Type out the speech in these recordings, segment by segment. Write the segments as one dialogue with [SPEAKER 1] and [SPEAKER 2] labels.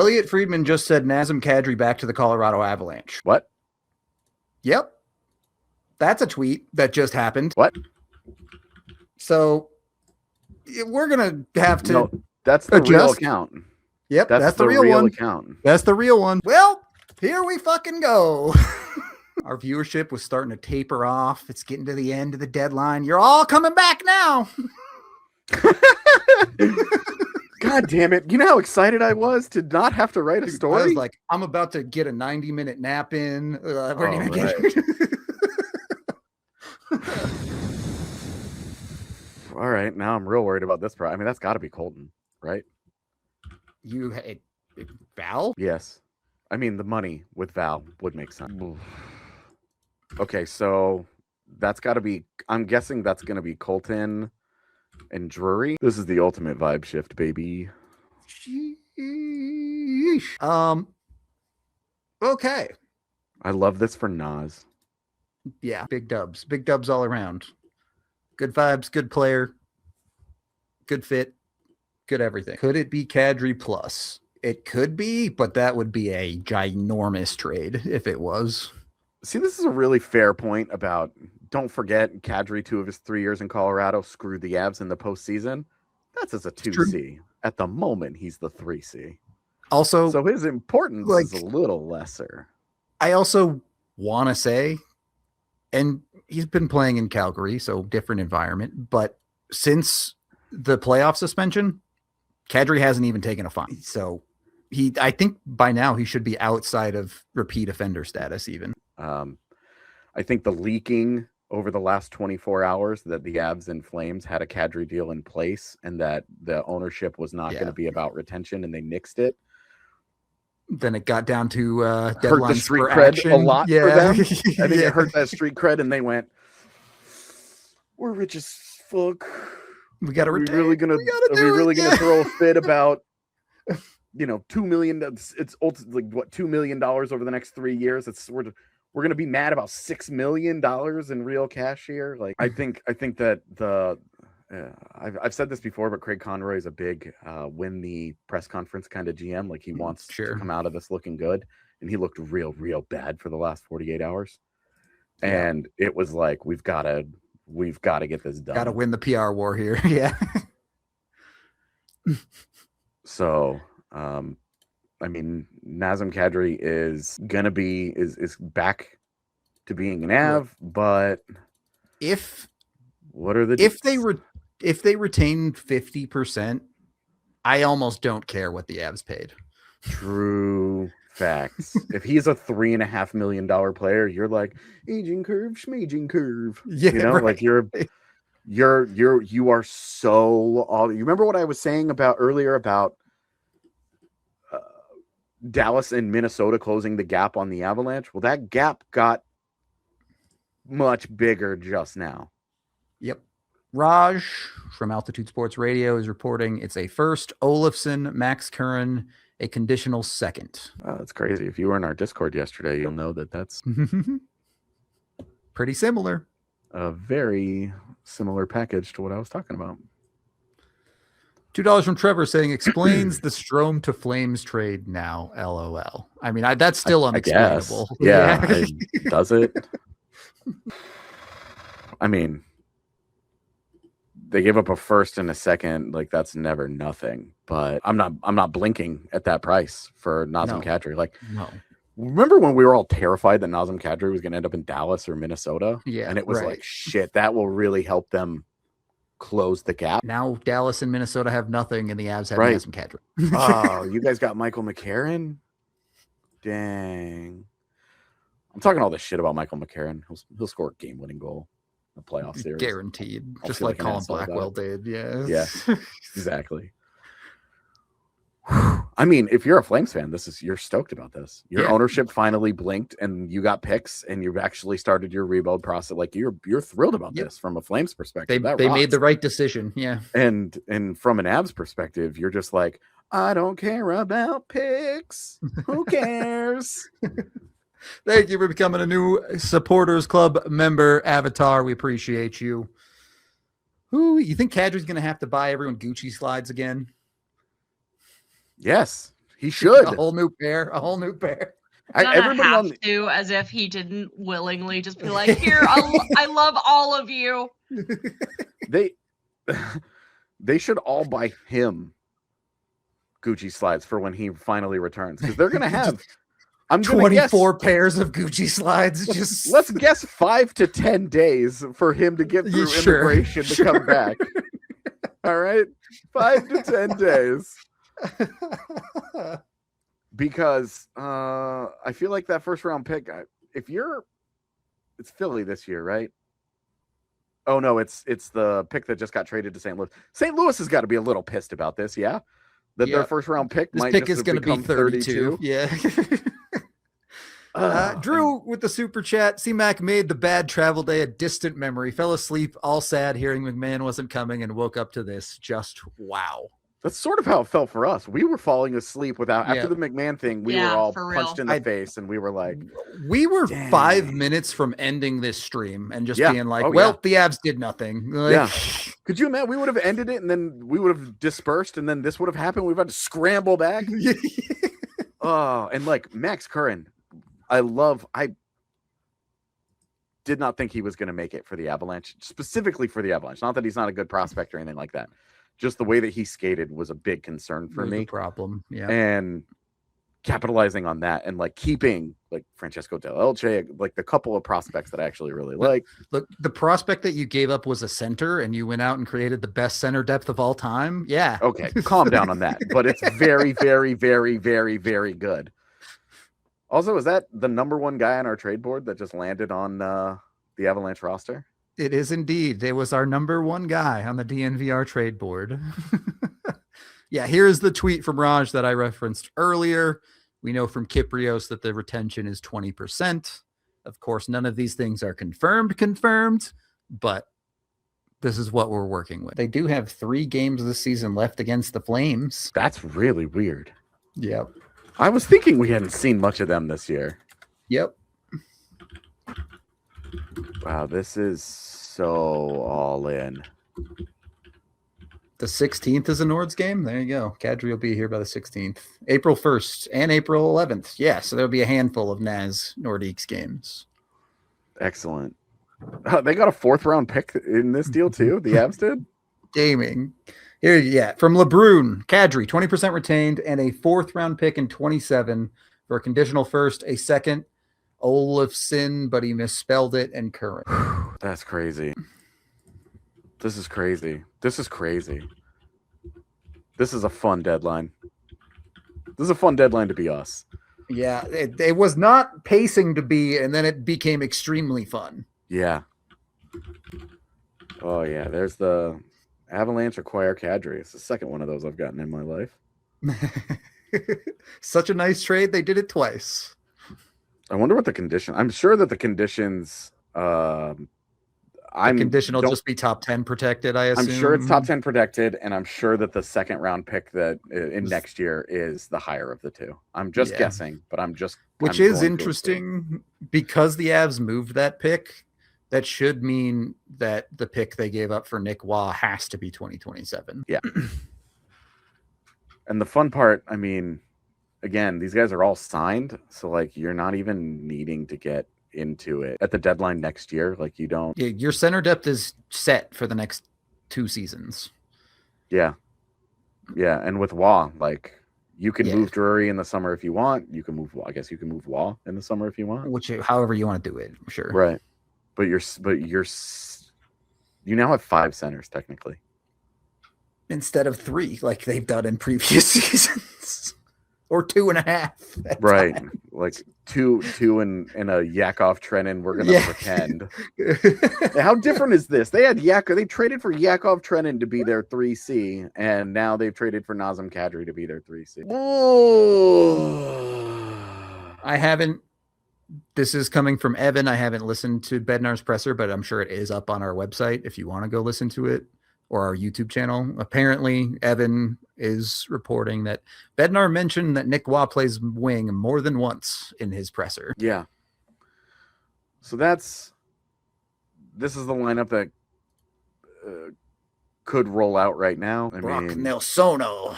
[SPEAKER 1] Elliotte Friedman just said Nazem Kadri back to the Colorado Avalanche.
[SPEAKER 2] What?
[SPEAKER 1] Yep. That's a tweet that just happened.
[SPEAKER 2] What?
[SPEAKER 1] So we're going to have to.
[SPEAKER 2] No, that's the real account.
[SPEAKER 1] Yep, that's the real one.
[SPEAKER 2] Account.
[SPEAKER 1] That's the real one. Well, here we fucking go. Our viewership was starting to taper off. It's getting to the end of the deadline. You're all coming back now.
[SPEAKER 2] God damn it. You know how excited I was to not have to write a story?
[SPEAKER 1] I was like, I'm about to get a 90-minute nap in.
[SPEAKER 2] All right. Now I'm real worried about this. I mean, that's got to be Colton, right?
[SPEAKER 1] Val?
[SPEAKER 2] Yes. I mean, the money with Val would make sense. Okay, so that's got to be, I'm guessing that's going to be Colton and Drury. This is the ultimate vibe shift, baby.
[SPEAKER 1] Sheesh. Okay.
[SPEAKER 2] I love this for Naz.
[SPEAKER 1] Yeah, big dubs. Big dubs all around. Good vibes, good player, good fit, good everything. Could it be Kadri plus? It could be, but that would be a ginormous trade if it was.
[SPEAKER 2] See, this is a really fair point about, don't forget, Kadri, 2 of his 3 years in Colorado, screwed the Avs in the postseason. That's as a 2C. At the moment, he's the 3C.
[SPEAKER 1] Also,
[SPEAKER 2] so his importance is a little lesser.
[SPEAKER 1] I also want to say, and he's been playing in Calgary, so different environment, but since the playoff suspension, Kadri hasn't even taken a fine. So I think by now he should be outside of repeat offender status even.
[SPEAKER 2] I think the leaking over the last 24 hours that the Avs and Flames had a Kadri deal in place and that the ownership was not going to be about retention and they nixed it.
[SPEAKER 1] Then it got down to deadlines
[SPEAKER 2] hurt the street
[SPEAKER 1] for
[SPEAKER 2] cred
[SPEAKER 1] action.
[SPEAKER 2] A lot for them. I think it hurt that street cred, and they went, "We're rich as fuck.
[SPEAKER 1] We got to retain.
[SPEAKER 2] Are we really gonna throw a fit about, $2 million? It's ultimately what $2 million over the next 3 years. We're gonna be mad about $6 million in real cash here. Like I think that I've said this before, but Craig Conroy is a big win the press conference kind of GM. Like he wants to come out of this looking good, and he looked real bad for the last 48 hours. Yeah. And it was like we've got to get this done.
[SPEAKER 1] Got to win the PR war here. Yeah.
[SPEAKER 2] So, I mean, Nazem Kadri is gonna be is back to being an Av, but
[SPEAKER 1] if they retain 50%, I almost don't care what the Avs paid.
[SPEAKER 2] True facts. If he's a $3.5 million player, you're like aging curve, schmaging curve.
[SPEAKER 1] Yeah,
[SPEAKER 2] like you are so all. You remember what I was saying about earlier about Dallas and Minnesota closing the gap on the Avalanche? Well, that gap got much bigger just now.
[SPEAKER 1] Yep. Raj from Altitude Sports Radio is reporting it's a first. Olofsson, Max Curran, a conditional second.
[SPEAKER 2] Wow, that's crazy. If you were in our Discord yesterday, you'll know that that's
[SPEAKER 1] pretty similar.
[SPEAKER 2] A very similar package to what I was talking about.
[SPEAKER 1] $2 from Trevor saying explains the Strome to Flames trade now. LOL. I mean, that's still unexplainable.
[SPEAKER 2] Yeah. Does it? I mean, they gave up a first and a second. Like that's never nothing. But I'm not blinking at that price for Nazem Kadri. Like,
[SPEAKER 1] no.
[SPEAKER 2] Remember when we were all terrified that Nazem Kadri was going to end up in Dallas or Minnesota?
[SPEAKER 1] Yeah,
[SPEAKER 2] and it was like, shit, that will really help them close the gap.
[SPEAKER 1] Now Dallas and Minnesota have nothing, and the Avs have Nazem Kadri.
[SPEAKER 2] Oh, you guys got Michael McCarron? Dang. I'm talking all this shit about Michael McCarron. He'll score a game-winning goal in the playoff series.
[SPEAKER 1] Guaranteed. Just like Colin Blackwell did. Yeah.
[SPEAKER 2] Yeah, exactly. I mean, if you're a Flames fan, you're stoked about this. Your ownership finally blinked and you got picks and you've actually started your rebuild process. Like you're thrilled about this from a Flames perspective.
[SPEAKER 1] They made the right decision. Yeah.
[SPEAKER 2] And from an Avs perspective, you're just like, I don't care about picks. Who cares?
[SPEAKER 1] Thank you for becoming a new Supporters Club member, Avatar. We appreciate you. Who you think Kadri's going to have to buy everyone Gucci slides again?
[SPEAKER 2] Yes, He should.
[SPEAKER 1] A whole new pair.
[SPEAKER 2] Everybody
[SPEAKER 3] to, as if he didn't willingly just be like, here, I love all of you.
[SPEAKER 2] They should all buy him Gucci slides for when he finally returns, because they're gonna have
[SPEAKER 1] 24 pairs of Gucci slides. Just
[SPEAKER 2] let's guess 5 to 10 days for him to get through immigration to come back. All right, 5 to 10 days. Because I feel like that first round pick, it's Philly this year, right? Oh no, it's the pick that just got traded to St. Louis. St. Louis has got to be a little pissed about this, yeah. That their first round pick
[SPEAKER 1] is going to be 32. Yeah. Drew with the super chat. C-Mac made the bad travel day a distant memory. Fell asleep, all sad, hearing McMahon wasn't coming, and woke up to this. Just wow.
[SPEAKER 2] That's sort of how it felt for us. We were falling asleep after the McMahon thing. We were all punched in the face, and we were like,
[SPEAKER 1] we were 5 minutes from ending this stream and just being like, the Avs did nothing. Like,
[SPEAKER 2] could you imagine? We would have ended it, and then we would have dispersed, and then this would have happened. We've had to scramble back. Oh, and like Max Curran, I did not think he was going to make it for the Avalanche, specifically for the Avalanche. Not that he's not a good prospect or anything like that. Just the way that he skated was a big concern for me.
[SPEAKER 1] Problem, yeah.
[SPEAKER 2] And capitalizing on that, and like keeping like Francesco Del Elche, like the couple of prospects that I actually really like.
[SPEAKER 1] Look, the prospect that you gave up was a center, and you went out and created the best center depth of all time. Yeah.
[SPEAKER 2] Okay, calm down on that. But it's very, very, very, very, very good. Also, is that the number one guy on our trade board that just landed on the Avalanche roster?
[SPEAKER 1] It is indeed. It was our number one guy on the DNVR trade board. Yeah, here's the tweet from Raj that I referenced earlier. We know from Kyprios that the retention is 20%. Of course, none of these things are confirmed, but this is what we're working with. They do have 3 games this season left against the Flames.
[SPEAKER 2] That's really weird.
[SPEAKER 1] Yep.
[SPEAKER 2] I was thinking we hadn't seen much of them this year.
[SPEAKER 1] Yep.
[SPEAKER 2] Wow, this is so all in.
[SPEAKER 1] The 16th is a Nords game. There you go. Kadri will be here by the 16th. April 1st and April 11th. Yeah, so there'll be a handful of Naz Nordiques games.
[SPEAKER 2] Excellent. They got a 4th round pick in this deal too. The Avs did.
[SPEAKER 1] Gaming. Here, yeah, from LeBrun, Kadri, 20% retained, and a 4th round pick in 27 for a conditional first, a second, Olafson, but he misspelled it, and current.
[SPEAKER 2] That's crazy. This is crazy. This is crazy. This is a fun deadline. This is a fun deadline to be us.
[SPEAKER 1] Yeah, it was not pacing to be, and then it became extremely fun.
[SPEAKER 2] Yeah. Oh, yeah. There's the Avalanche acquire Kadri. It's the second one of those I've gotten in my life.
[SPEAKER 1] Such a nice trade. They did it twice.
[SPEAKER 2] I wonder what the condition. I'm sure that the conditions.
[SPEAKER 1] Condition will just be top 10 protected. I assume.
[SPEAKER 2] I'm sure it's top 10 protected, and I'm sure that the second round pick that in next year is the higher of the two. I'm just guessing, but which is interesting because the Avs moved that pick. That should mean that the pick they gave up for Nick Waugh has to be 2027.
[SPEAKER 1] Yeah.
[SPEAKER 2] And the fun part, I mean, again, these guys are all signed, so like you're not even needing to get into it at the deadline next year. Like you don't.
[SPEAKER 1] Yeah, your center depth is set for the next 2 seasons.
[SPEAKER 2] Yeah. Yeah, and with Waugh, like you can move Drury in the summer if you want. You can move. I guess you can move Waugh in the summer if you want.
[SPEAKER 1] However you want to do it, sure.
[SPEAKER 2] Right. But you now have 5 centers technically
[SPEAKER 1] instead of 3, like they've done in previous seasons, or 2.5.
[SPEAKER 2] Right, times. Like two in a Yakov Trenin. We're gonna pretend. How different is this? They had They traded for Yakov Trenin to be their 3C, and now they've traded for Nazem Kadri to be their 3C.
[SPEAKER 1] I haven't. This is coming from Evan. I haven't listened to Bednar's presser, but I'm sure it is up on our website if you want to go listen to it, or our YouTube channel. Apparently, Evan is reporting that Bednar mentioned that Nick Waugh plays wing more than once in his presser.
[SPEAKER 2] Yeah. So this is the lineup that could roll out right now.
[SPEAKER 1] Brock Nelsono.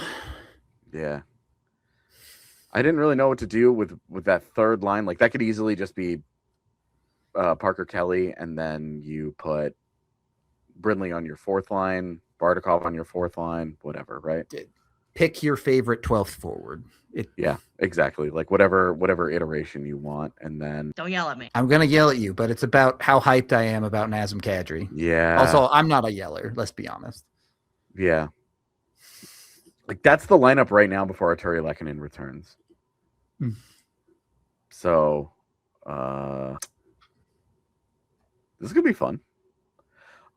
[SPEAKER 2] Yeah. I didn't really know what to do with that third line. Like that could easily just be Parker Kelly, and then you put Brindley on your fourth line, Bardakov on your fourth line, whatever, right?
[SPEAKER 1] Pick your favorite 12th forward.
[SPEAKER 2] Yeah, exactly. Like whatever iteration you want, and then
[SPEAKER 3] Don't yell at me.
[SPEAKER 1] I'm gonna yell at you, but it's about how hyped I am about Nazem Kadri.
[SPEAKER 2] yeah.
[SPEAKER 1] Also, I'm not a yeller. Let's be honest.
[SPEAKER 2] Yeah. Like that's the lineup right now before Arturi Lehkonen returns. So this is gonna be fun.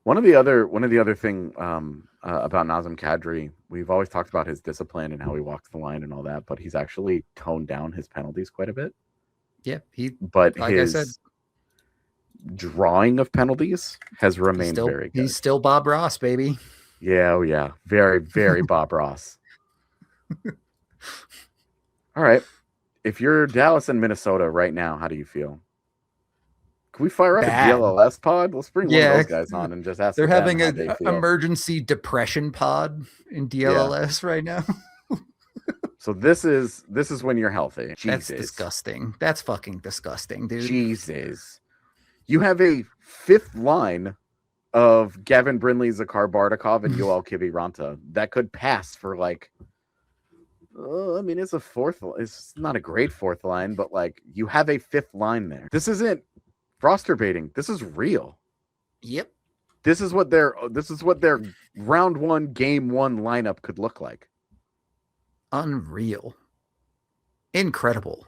[SPEAKER 2] One of the other thing about Nazem Kadri, we've always talked about his discipline and how he walks the line and all that, but he's actually toned down his penalties quite a bit.
[SPEAKER 1] Yeah,
[SPEAKER 2] But
[SPEAKER 1] like
[SPEAKER 2] his
[SPEAKER 1] I said,
[SPEAKER 2] drawing of penalties has remained very good.
[SPEAKER 1] He's still Bob Ross, baby.
[SPEAKER 2] Yeah, oh yeah. Very, very Bob Ross. All right. If you're Dallas and Minnesota right now, how do you feel? Can we fire up
[SPEAKER 1] Bad.
[SPEAKER 2] a DLLS pod? Let's bring one of those guys on and just ask
[SPEAKER 1] They're
[SPEAKER 2] them
[SPEAKER 1] having
[SPEAKER 2] how
[SPEAKER 1] an
[SPEAKER 2] they feel.
[SPEAKER 1] emergency depression pod in DLLS right now.
[SPEAKER 2] So this is when you're healthy. Jesus.
[SPEAKER 1] That's disgusting. That's fucking disgusting, dude.
[SPEAKER 2] Jesus. You have a fifth line of Gavin Brindley, Zakhar Bardakov, and Yoel Kiviranta that could pass for like I mean, it's a fourth. It's not a great fourth line, but like you have a fifth line there. This isn't roster baiting. This is real.
[SPEAKER 1] Yep.
[SPEAKER 2] This is what their round one, game one lineup could look like.
[SPEAKER 1] Unreal. Incredible.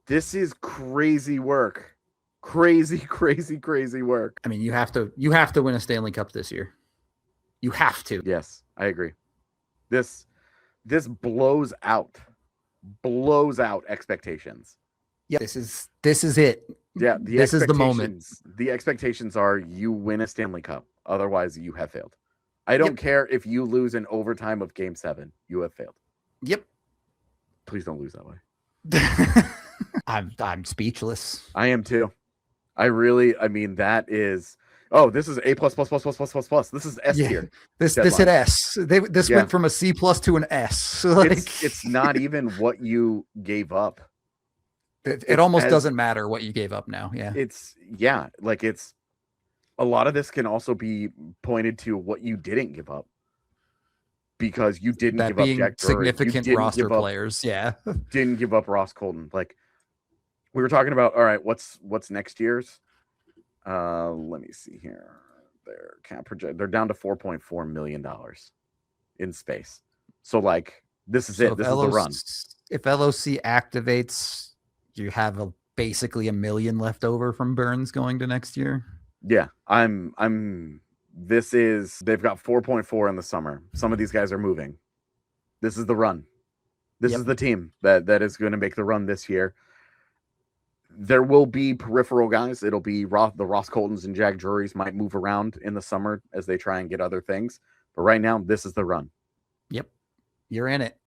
[SPEAKER 2] This is crazy work. Crazy, crazy, crazy work.
[SPEAKER 1] I mean, you have to win a Stanley Cup this year. You have to.
[SPEAKER 2] Yes, I agree. This blows out expectations.
[SPEAKER 1] Yeah, this is it.
[SPEAKER 2] Yeah,
[SPEAKER 1] this is the moment.
[SPEAKER 2] The expectations are you win a Stanley Cup. Otherwise, you have failed. I don't care if you lose in overtime of Game 7. You have failed.
[SPEAKER 1] Yep.
[SPEAKER 2] Please don't lose that way.
[SPEAKER 1] I'm speechless.
[SPEAKER 2] I am too. I mean, that is. Oh, this is A plus. This is S tier.
[SPEAKER 1] This hit S. This went from a C plus to an S. Like,
[SPEAKER 2] it's not even what you gave up.
[SPEAKER 1] It almost doesn't matter what you gave up now. Yeah.
[SPEAKER 2] It's a lot of this can also be pointed to what you didn't give up. Because you didn't give up Jack Drury.
[SPEAKER 1] Significant roster players. Yeah.
[SPEAKER 2] Didn't give up Ross Colton. Like we were talking about, all right, what's next year's? Let me see here. Their cap project. They're down to $4.4 million in space. So like this is it. This is the run.
[SPEAKER 1] If LOC activates, you have basically $1 million left over from Burns going to next year.
[SPEAKER 2] Yeah, they've got 4.4 in the summer. Some of these guys are moving. This is the run. This is the team that is going to make the run this year. There will be peripheral guys. It'll be the Ross Coltons and Jack Drurys might move around in the summer as they try and get other things. But right now, this is the run.
[SPEAKER 1] Yep. You're in it.